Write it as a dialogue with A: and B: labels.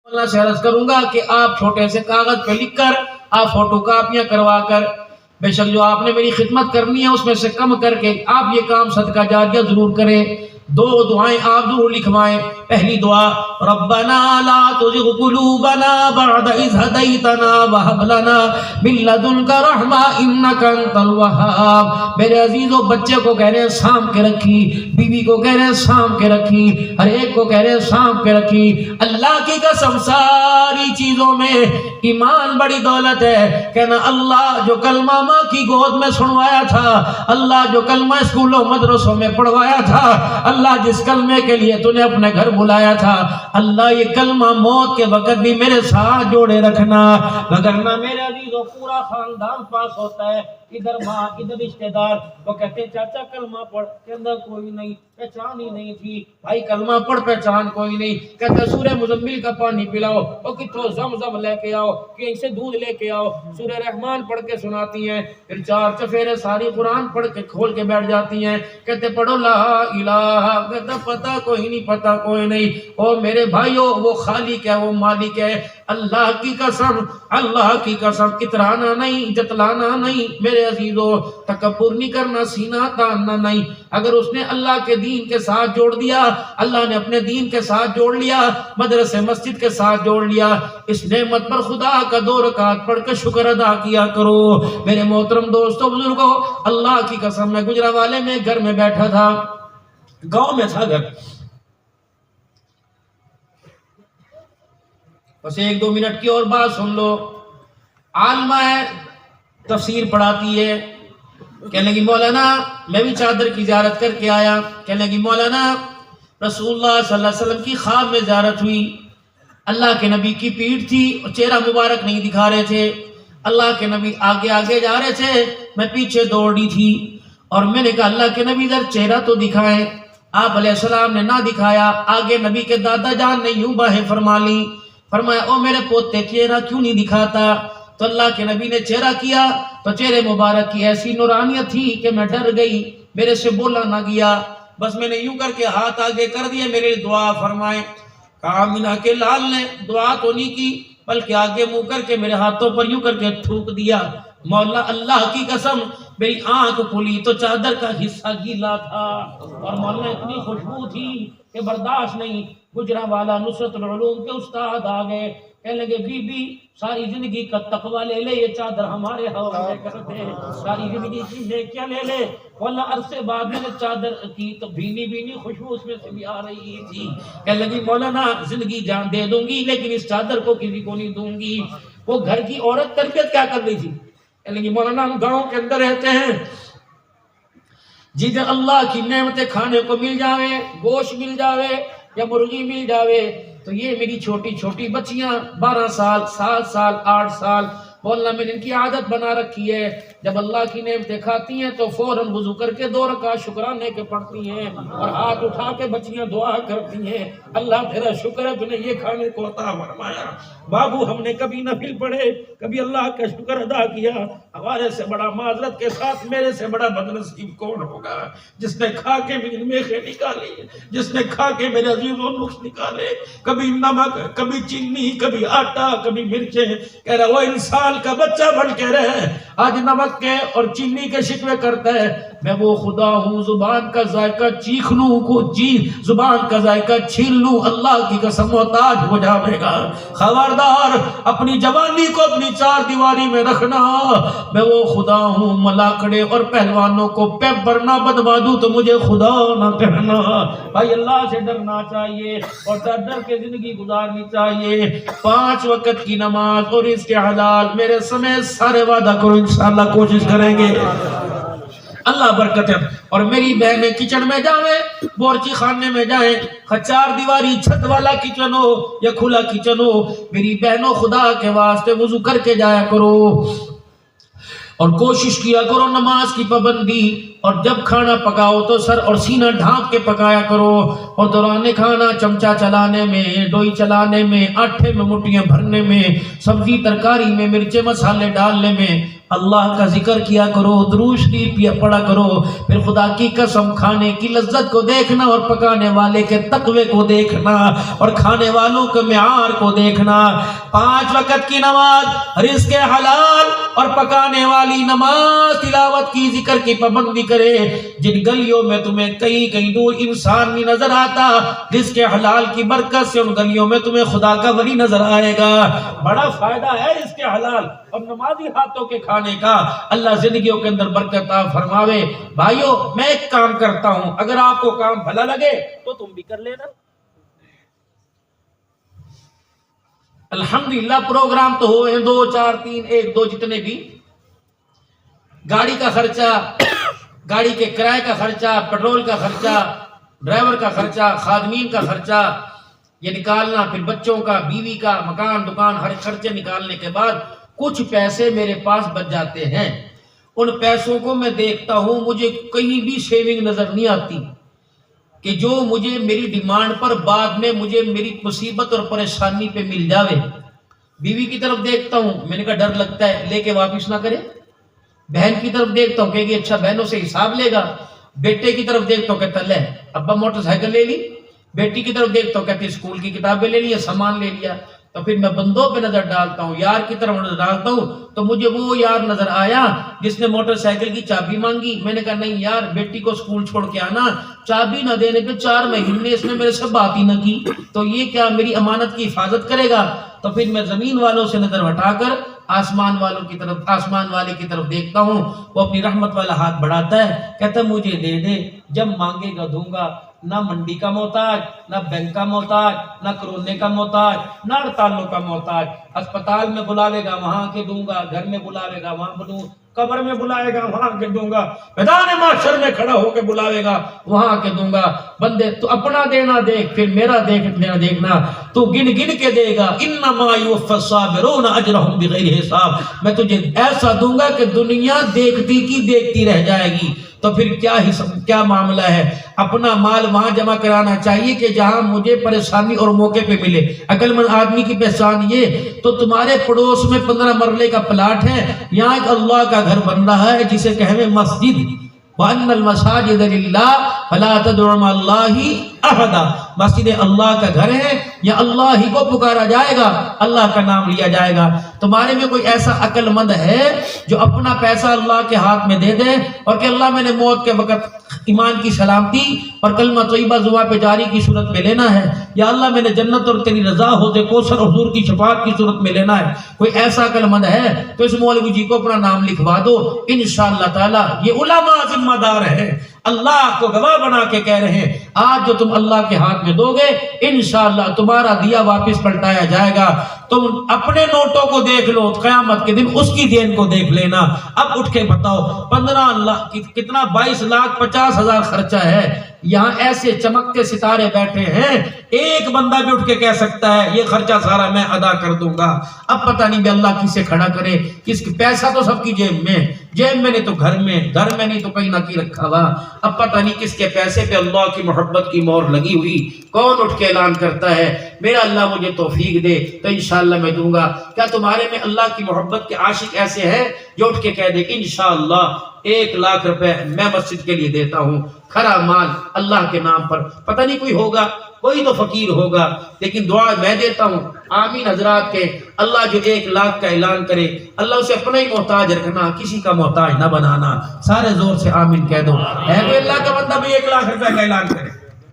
A: اللہ سے عرض کروں گا کہ آپ چھوٹے سے کاغذ پہ لکھ کر آپ فوٹو کاپیاں کروا کر بے شک جو آپ نے میری خدمت کرنی ہے اس میں سے کم کر کے آپ یہ کام صدقہ جاریہ ضرور کریں. دو دعائیں آپ ضرور لکھوائیں. پہلی دعا ربنا لا تزغ قلوبنا بعد اذ هديتنا وهب لنا من لدنك رحمة انك انت الوهاب. میرے عزیزو بچے کو کہہ رہے ہیں سام کے رکھی, بیوی کو کہہ رہے ہیں سام کے رکھی, ہر ایک کو کہہ رہے ہیں سام کے رکھی. اللہ کی قسم ساری چیزوں میں ایمان بڑی دولت ہے. کہنا اللہ جو کلمہ ماں کی گود میں سنوایا تھا, اللہ جو کلمہ اسکولوں مدرسوں میں پڑھوایا تھا, اللہ جس کلمے کے لیے تو نے اپنے گھر بلایا تھا, اللہ یہ کلمہ موت کے وقت بھی میرے ساتھ جوڑے رکھنا. وگرنہ میرے عزیزوں پورا خاندان پاس ہوتا ہے, ادھر ماں ادھر رشتہ دار, وہ کہتے ہیں چاچا کلمہ پڑھ, کے اندر کوئی نہیں, پہچان ہی نہیں تھی. بھائی کلمہ پڑھ, پہچان کوئی نہیں. کہتے سورہ مزمل کا پانی پلاؤ, وہ کتوں زمزم لے کے آؤ, کہیں سے دودھ لے کے آؤ. سورہ رحمان پڑھ کے سناتی ہیں, پھر چار چفیرے ساری قرآن پڑھ کے کھول کے بیٹھ جاتی ہیں. کہتے پڑھو لا الہ, کہتے پتہ کوئی نہیں, پتہ کوئی نہیں. او میرے بھائیو وہ خالق ہے, وہ مالک ہے. اللہ کی قسم, اللہ کی قسم, اترانا نہیں, جتلانا نہیں میرے عزیزو, تکبر نہیں کرنا, سینہ تاننا نہیں. اگر اس نے اللہ کے دین کے ساتھ جوڑ دیا, اللہ نے اپنے دین کے ساتھ جوڑ لیا, مدرسے مسجد کے ساتھ جوڑ لیا, اس نعمت پر خدا کا 2 رکعت پڑھ کر شکر ادا کیا کرو. میرے محترم دوستو بزرگو, اللہ کی قسم میں گجرانوالے میں گھر میں بیٹھا تھا, گاؤں میں تھا گھر. بس 1-2 منٹ کی اور بات سن لو. عالمہ ہے, تفسیر پڑھاتی ہے. کہنے لگی مولانا میں بھی چادر کی زیارت کر کے آیا. کہنے لگی مولانا رسول اللہ صلی اللہ علیہ وسلم کی خواب میں زیارت ہوئی. اللہ کے نبی کی پیٹھ تھی اور چہرہ مبارک نہیں دکھا رہے تھے. اللہ کے نبی آگے آگے جا رہے تھے, میں پیچھے دوڑی تھی. اور میں نے کہا اللہ کے نبی ذرا چہرہ تو دکھائیں. آپ علیہ السلام نے نہ دکھایا. آگے نبی کے دادا جان نے یوں باہیں فرما لی, فرمایا او میرے پوتے چہرہ کیوں نہیں دکھاتا؟ تو اللہ کے نبی نے چہرہ کیا تو چہرے مبارک کی ایسی نورانیت تھی کہ میں ڈر گئی, میرے سے بولا نہ گیا. بس میں نے یوں کر کے ہاتھ آگے کر دیے, میرے لیے دعا فرمائیں. آمینہ کے لال نے دعا تو نہیں کی بلکہ آگے منہ کر کے میرے ہاتھوں پر یوں کر کے تھوک دیا. مولا اللہ کی قسم میری آنکھ کھلی تو چادر کا حصہ گیلا تھا, اور مولانا اتنی خوشبو تھی کہ برداشت نہیں. گجرانوالا نصرت العلوم کے استاد آ گئے, کہنے لگے بی بی ساری زندگی کا تقوی لے لے, یہ چادر ہمارے حوالے کر دے, ساری زندگی کی نیکیاں لے لے. واللہ عرصے بعد میں نے چادر کی تو بھینی بھینی خوشبو اس میں سے بھی آ رہی تھی. کہنے لگی مولانا زندگی جان دے دوں گی لیکن اس چادر کو کسی کو نہیں دوں گی. وہ گھر کی عورت تربیت کیا کر رہی تھی؟ کہنے لگی مولانا ہم گاؤں کے اندر رہتے ہیں, جدھر اللہ کی نعمتیں کھانے کو مل جاوے, گوشت مل جاوے یا مرغی مل جاوے, تو یہ میری چھوٹی چھوٹی بچیاں 12 سال 7 سال 8 سال بولنا میں نے ان کی عادت بنا رکھی ہے. جب اللہ کی نعمتیں کھاتی ہیں تو فوراً وضو کر کے 2 رکعت شکرانے کے پڑھتی ہیں اور ہاتھ اٹھا کے بچیاں دعا کرتی ہیں, اللہ تیرا شکر ہے تو نے یہ کھانے کو عطا فرمایا. بابو ہم نے کبھی نفل پڑھے, کبھی اللہ کا شکر ادا کیا. ہمارے سے بڑا معذرت کے ساتھ میرے سے بڑا بدنصیب کون ہوگا جس نے کھا کے میری میخیں نکالی, جس نے کھا کے میرے عزیزوں نقص نکالے, کبھی نمک کبھی چینی کبھی آٹا کبھی مرچیں. کہہ رہا وہ انسان کا بچہ بن کے رہے, آج نمک کے اور چینی کے شکوے کرتا ہے. میں وہ خدا ہوں زبان کا ذائقہ چیکھ لوں کو زبان کا ذائقہ چھین لوں, اللہ کی قسم محتاج ہو جاوے گا. خبردار اپنی جوانی کو اپنی 4 دیواری میں رکھنا. میں وہ خدا ہوں ملاکڑے اور پہلوانوں کو پیپ برنا بدوا دوں تو مجھے خدا نہ کہنا. بھائی اللہ سے ڈرنا چاہیے اور ڈر کے زندگی گزارنی چاہیے. 5 وقت کی نماز اور اس کے حلال میرے سمیت سارے وعدہ کرو انشاءاللہ کوشش کریں گے, اللہ برکت ہے. اور میری بہنیں کچن میں جائیں, بورچی خانے میں جائیں, 4 دیواری چھت والا کچن ہو یا کھلا کچن ہو, میری بہنوں خدا کے واسطے وضو کر کے جایا کرو اور کوشش کیا کرو نماز کی پابندی. اور جب کھانا پکاؤ تو سر اور سینہ ڈھانپ کے پکایا کرو, اور دوران کھانا چمچہ چلانے میں, ڈوئی چلانے میں, آٹے میں مٹیاں بھرنے میں, سبزی ترکاری میں مرچے مسالے ڈالنے میں اللہ کا ذکر کیا کرو، درود شریف پڑھا کرو، پھر خدا کی قسم کھانے کی لذت کو دیکھنا اور پکانے والے کے تقوی کو دیکھنا اور کھانے والوں کے معیار کو دیکھنا۔ 5 وقت کی نماز، رزق حلال اور پکانے والی نماز، تلاوت کی، ذکر کی پابندی کرے۔ جن گلیوں میں تمہیں کہیں دور انسان نہیں نظر آتا، رزق حلال کی برکت سے ان گلیوں میں تمہیں خدا کا ولی نظر آئے گا۔ بڑا فائدہ ہے رزق حلال اور نمازی ہاتھوں کے کھانے کا۔ اللہ زندگیوں کے اندر برکت عطا فرماوے۔ بھائیو میں ایک کام کرتا ہوں، اگر آپ کو کام بھلا لگے تو تم بھی کر لینا۔ الحمدللہ پروگرام تو ہوئے 2 4 3 1 2 جتنے بھی، گاڑی کا خرچہ، گاڑی کے کرائے کا خرچہ، پیٹرول کا خرچہ، ڈرائیور کا خرچہ، خادمین کا خرچہ یہ نکالنا، پھر بچوں کا، بیوی کا، مکان دکان، ہر خرچے نکالنے کے بعد کچھ پیسے میرے پاس بچ جاتے ہیں۔ ان پیسوں کو میں دیکھتا ہوں، مجھے کہیں بھی سیونگ نظر نہیں آتی کہ جو مجھے میری ڈیمانڈ پر بعد میں مجھے میری مصیبت اور پریشانی پہ مل جاوے۔ بیوی کی طرف دیکھتا ہوں، میں نے کہا ڈر لگتا ہے لے کے واپس نہ کرے۔ بہن کی طرف دیکھتا ہوں کہ اچھا بہنوں سے حساب لے گا۔ بیٹے کی طرف دیکھتا ہوں کہتا لے ابا موٹر سائیکل لے لی۔ بیٹی کی طرف دیکھتا ہوں کہتی اسکول کی کتابیں لے لی، سامان لے لیا۔ تو پھر میں بندوں پہ نظر ڈالتا ہوں، یار کی طرف نظر ڈالتا ہوں، تو مجھے وہ یار نظر آیا جس نے موٹر سائیکل کی چابی مانگی۔ میں نے کہا نہیں یار، بیٹی کو اسکول چھوڑ کے آنا، چابی نہ دینے پہ 4 مہینے اس نے میرے سے بات ہی نہ کی، تو یہ کیا میری امانت کی حفاظت کرے گا؟ تو پھر میں زمین والوں سے نظر ہٹا کر آسمان والوں کی طرف، آسمان والے کی طرف دیکھتا ہوں۔ وہ اپنی رحمت والا ہاتھ بڑھاتا ہے، کہتا ہے مجھے دے دے، جب مانگے گا دوں گا۔ نہ منڈی کا محتاج، نہ بینک کا محتاج، نہ کرونے کا محتاج، نہ ہڑتالوں کا محتاج۔ اسپتال میں بلاوے گا وہاں کے دوں گا، گھر میں بلاوے گا وہاں دوں گا، قبر میں بلائے گا وہاں کے دوں گا، میدان محشر میں کھڑا ہو کے بلاوے گا وہاں کے دوں گا۔ بندے تو اپنا دینا دیکھ، پھر میرا دیکھنا، تو گن گن کے دے گا۔ انما یوفی الصابرون اجرہم بغیر حساب، میں تجھے ایسا دوں گا کہ دنیا دیکھتی کی دیکھتی رہ جائے گی۔ تو پھر کیا معاملہ ہے؟ اپنا مال وہاں جمع کرانا چاہیے کہ جہاں مجھے پریشانی اور موقع پہ ملے۔ عقل مند آدمی کی پہچان یہ، تو تمہارے پڑوس میں 15 مرلے کا پلاٹ ہے، یہاں ایک اللہ کا گھر بن رہا ہے جسے کہے مسجد، وَأَنَّ الْمَسَاجِدَ لِلَّهِ فَلَا تَدْعُوا مَعَ اللَّهِ أَحَدًا۔ مسجد اللہ کا گھر ہے، یا اللہ ہی کو پکارا جائے گا، اللہ کا نام لیا جائے گا۔ تمہارے میں کوئی ایسا عقل مند ہے جو اپنا پیسہ اللہ کے ہاتھ میں دے دے اور کہ اللہ میں نے موت کے وقت ایمان کی سلامتی اور کلمہ طیبہ زبان پہ جاری کی صورت میں لینا ہے، یا اللہ میں نے جنت اور تیری رضا حوض کوثر اور حضور کی شفاعت کی صورت میں لینا ہے؟ کوئی ایسا عقل مند ہے تو اس مولوی جی کو اپنا نام لکھوا دو، انشاءاللہ تعالی یہ علماء ذمہ دار ہیں، اللہ کو گواہ بنا کے کہہ رہے ہیں آج جو تم اللہ کے ہاتھ میں دو گے انشاءاللہ تمہارا دیا واپس پلٹایا جائے گا۔ تم اپنے نوٹوں کو دیکھ لو، قیامت کے دن اس کی دین کو دیکھ لینا۔ اب اٹھ کے بتاؤ 15 لاکھ کتنا 22,50,000 خرچہ ہے، یہاں ایسے چمکتے ستارے بیٹھے ہیں، ایک بندہ بھی اٹھ کے کہہ سکتا ہے یہ خرچہ سارا میں ادا کر دوں گا۔ اب پتہ نہیں بھی اللہ کسے کھڑا کرے، کس کی پیسہ تو سب کی جیب میں نہیں تو گھر میں نہیں تو کہیں نہ کہیں رکھا ہوا۔ اب پتہ نہیں کس کے پیسے پہ اللہ کی محبت کی مہر لگی ہوئی، کون اٹھ کے اعلان کرتا ہے میرا اللہ مجھے توفیق دے تو انشاءاللہ میں دوں گا۔ کیا تمہارے میں اللہ کی محبت کے عاشق ایسے ہیں جو اٹھ کے کہہ دے انشاءاللہ 1,00,000 روپے میں مسجد کے لیے دیتا ہوں، کھرا مال اللہ کے نام پر؟ پتہ نہیں کوئی ہوگا، کوئی تو فقیر ہوگا، لیکن دعا میں دیتا ہوں آمین حضرات کے اللہ جو 1,00,000 کا اعلان کرے اللہ اسے اپنا ہی محتاج رکھنا، کسی کا محتاج نہ بنانا۔ سارے زور سے آمین کہہ دو۔ ہے کوئی اللہ کا بندہ بھی 1,00,000 روپے کا اعلان کرے؟